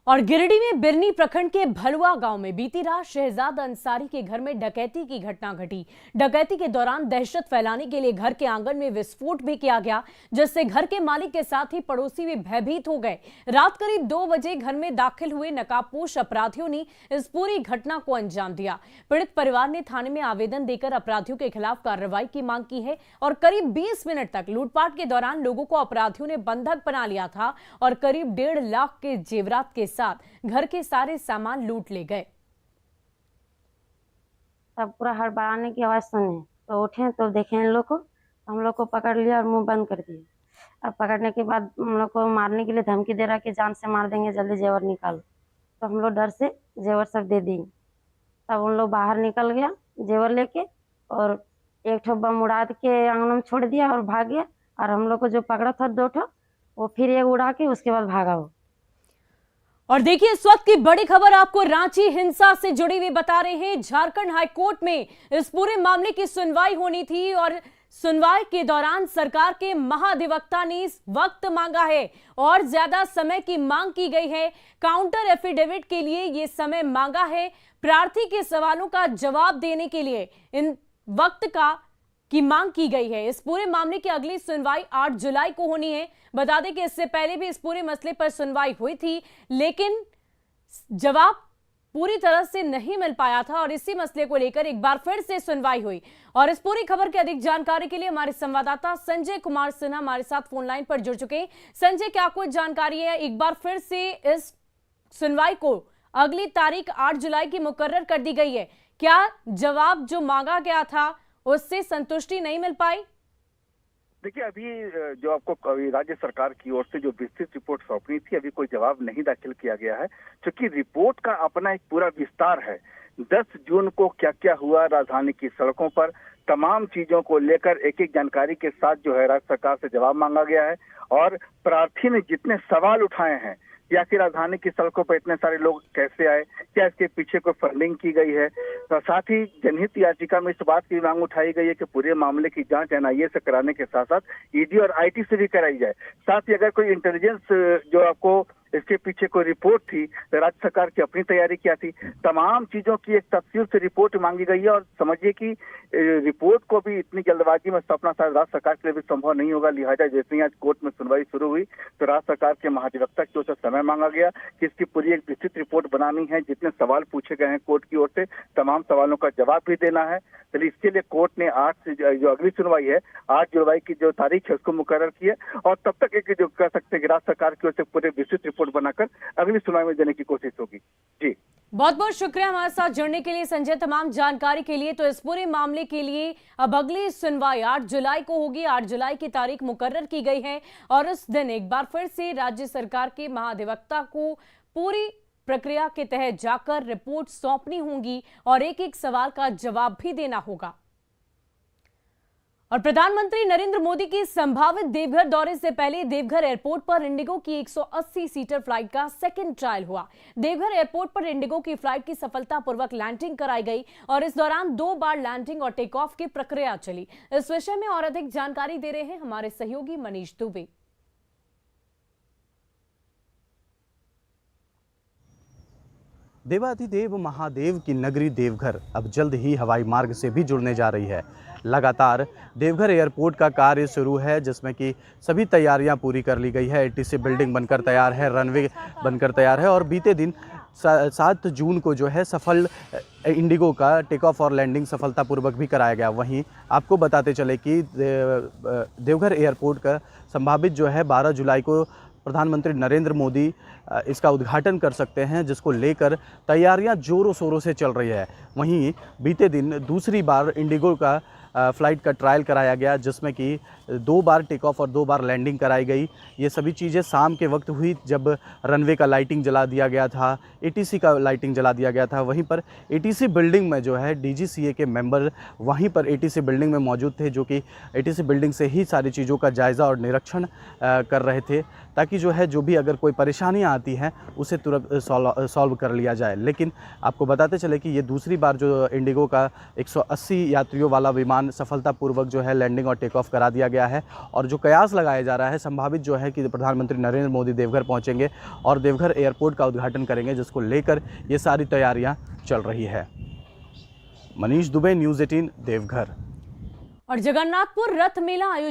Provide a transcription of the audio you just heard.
और गिरिडीह में बिरनी प्रखंड के भलुआ गांव में बीती रात शहजाद अंसारी के घर में डकैती की घटना घटी। डकैती के दौरान दहशत फैलाने के लिए घर के आंगन में विस्फोट भी किया गया, जिससे घर के मालिक के साथ ही पड़ोसी भी भयभीत हो गए। रात करीब 2 बजे घर में दाखिल हुए नकाबपोश अपराधियों ने इस पूरी घटना को अंजाम दिया। पीड़ित परिवार ने थाने में आवेदन देकर अपराधियों के खिलाफ कार्रवाई की मांग की है और करीब 20 मिनट तक लूटपाट के दौरान लोगों को अपराधियों ने बंधक बना लिया था और करीब 1.5 लाख के जेवरात के साथ घर के सारे सामान लूट ले गए। तब पूरा हड़बड़ाने की आवाज सुने तो उठे तो देखे इन लोग को, हम लोग को पकड़ लिया और मुंह बंद कर दिया। अब पकड़ने के बाद हम लोग को मारने के लिए धमकी दे रहा कि जान से मार देंगे, जल्दी जेवर निकालो। तो हम लोग डर से जेवर सब दे दिए। तब उन लोग बाहर निकल गया जेवर लेके और एक ठो बम उड़ा के आंगन में छोड़ दिया और भाग गया। और हम लोग को जो पकड़ा था 2 ठो, वो फिर एक उड़ा के उसके बाद भागा वो। और देखिए इस वक्त की बड़ी खबर आपको रांची हिंसा से जुड़ी हुई बता रहे हैं। झारखंड हाईकोर्ट में इस पूरे मामले की सुनवाई होनी थी और सुनवाई के दौरान सरकार के महाधिवक्ता ने वक्त मांगा है और ज्यादा समय की मांग की गई है। काउंटर एफिडेविट के लिए यह समय मांगा है। प्रार्थी के सवालों का जवाब देने के लिए इन वक्त की मांग की गई है। इस पूरे मामले की अगली सुनवाई 8 जुलाई को होनी है। बता दें कि इससे पहले भी इस पूरे मसले पर सुनवाई हुई थी, लेकिन जवाब पूरी तरह से नहीं मिल पाया था और इसी मसले को लेकर एक बार फिर से सुनवाई हुई। और इस पूरी खबर की अधिक जानकारी के लिए हमारे संवाददाता संजय कुमार सिन्हा हमारे साथ फोन लाइन पर जुड़ चुके हैं। संजय, क्या कुछ जानकारी है? एक बार फिर से इस सुनवाई को अगली तारीख 8 जुलाई की मुकर्रर कर दी गई है। क्या जवाब जो मांगा गया था उससे संतुष्टि नहीं मिल पाई? देखिए, अभी जो आपको अभी राज्य सरकार की ओर से जो विस्तृत रिपोर्ट सौंपनी थी, अभी कोई जवाब नहीं दाखिल किया गया है, क्योंकि रिपोर्ट का अपना एक पूरा विस्तार है। 10 जून को क्या क्या हुआ राजधानी की सड़कों पर, तमाम चीजों को लेकर एक एक जानकारी के साथ जो है राज्य सरकार से जवाब मांगा गया है। और प्रार्थी ने जितने सवाल उठाए हैं या कि राजधानी की सड़कों पर इतने सारे लोग कैसे आए, क्या इसके पीछे कोई फंडिंग की गई है, तो साथ ही जनहित याचिका में इस बात की मांग उठाई गई है कि पूरे मामले की जांच एनआईए से कराने के साथ साथ ईडी और आईटी से भी कराई जाए। साथ ही अगर कोई इंटेलिजेंस जो आपको इसके पीछे कोई रिपोर्ट थी तो राज्य सरकार की अपनी तैयारी क्या थी, तमाम चीजों की एक तफसील से रिपोर्ट मांगी गई है। और समझिए कि रिपोर्ट को भी इतनी जल्दबाजी में सौंपना शायद राज्य सरकार के लिए भी संभव नहीं होगा। लिहाजा जैसे ही आज कोर्ट में सुनवाई शुरू हुई तो राज्य सरकार के महाधिवक्ता की ओर से समय मांगा गया कि इसकी पूरी एक विस्तृत रिपोर्ट बनानी है। जितने सवाल पूछे गए हैं कोर्ट की ओर से, तमाम सवालों का जवाब भी देना है। चलिए, इसके लिए कोर्ट ने 8 से जो अगली सुनवाई है 8 जुलाई की जो तारीख है उसको मुकर्रर की है। और तब तक एक जो कह सकते हैं कि राज्य सरकार की ओर से पूरे विस्तृत रिपोर्ट बनाकर अगली सुनवाई में देने की कोशिश होगी। जी, बहुत बहुत शुक्रिया हमारे साथ जुड़ने के लिए संजय, तमाम जानकारी के लिए। तो इस पूरे मामले के लिए अब अगली सुनवाई 8 जुलाई को होगी। 8 जुलाई की तारीख मुकर्रर की गई है और उस दिन एक बार फिर से राज्य सरकार के महाधिवक्ता को पूरी प्रक्रिया के तहत जाकर रिपोर्ट सौंपनी होगी और एक एक सवाल का जवाब भी देना होगा। और प्रधानमंत्री नरेंद्र मोदी की संभावित देवघर दौरे से पहले देवघर एयरपोर्ट पर इंडिगो की 180 सीटर फ्लाइट का सेकंड ट्रायल हुआ। देवघर एयरपोर्ट पर इंडिगो की फ्लाइट की सफलतापूर्वक लैंडिंग कराई गई और इस दौरान 2 बार लैंडिंग और टेक ऑफ की प्रक्रिया चली। इस विषय में और अधिक जानकारी दे रहे हैं हमारे सहयोगी मनीष दुबे। देवाधिदेव महादेव की नगरी देवघर अब जल्द ही हवाई मार्ग से भी जुड़ने जा रही है। लगातार देवघर एयरपोर्ट का कार्य शुरू है, जिसमें कि सभी तैयारियां पूरी कर ली गई है। एटीसी बिल्डिंग बनकर तैयार है, रनवे बनकर तैयार है और बीते दिन 7 जून को जो है सफल इंडिगो का टेक ऑफ और लैंडिंग सफलतापूर्वक भी कराया गया। वहीं आपको बताते चले कि देवघर एयरपोर्ट का संभावित जो है 12 जुलाई को प्रधानमंत्री नरेंद्र मोदी इसका उद्घाटन कर सकते हैं, जिसको लेकर तैयारियां जोरों शोरों से चल रही है। वहीं बीते दिन दूसरी बार इंडिगो का फ़्लाइट का ट्रायल कराया गया, जिसमें कि 2 बार टेक ऑफ और 2 बार लैंडिंग कराई गई। ये सभी चीज़ें शाम के वक्त हुई, जब रनवे का लाइटिंग जला दिया गया था, एटीसी का लाइटिंग जला दिया गया था। वहीं पर एटीसी बिल्डिंग में जो है डीजीसीए के मेंबर वहीं पर एटीसी बिल्डिंग में मौजूद थे, जो कि एटीसी बिल्डिंग से ही सारी चीज़ों का जायज़ा और निरीक्षण कर रहे थे, ताकि जो भी अगर कोई परेशानियाँ आती हैं उसे तुरंत सॉल्व कर लिया जाए। लेकिन आपको बताते चले कि ये दूसरी बार जो इंडिगो का 180 यात्रियों वाला विमान दौरान सफलतापूर्वक जो है लैंडिंग और टेक ऑफ करा दिया गया है। और जो कयास लगाया जा रहा है, संभावित जो है कि प्रधानमंत्री नरेंद्र मोदी देवघर पहुंचेंगे और देवघर एयरपोर्ट का उद्घाटन करेंगे, जिसको लेकर ये सारी तैयारियां चल रही है। मनीष दुबे, न्यूज़ 18, देवघर। और जगन्नाथपुर रथ मेला आयोजित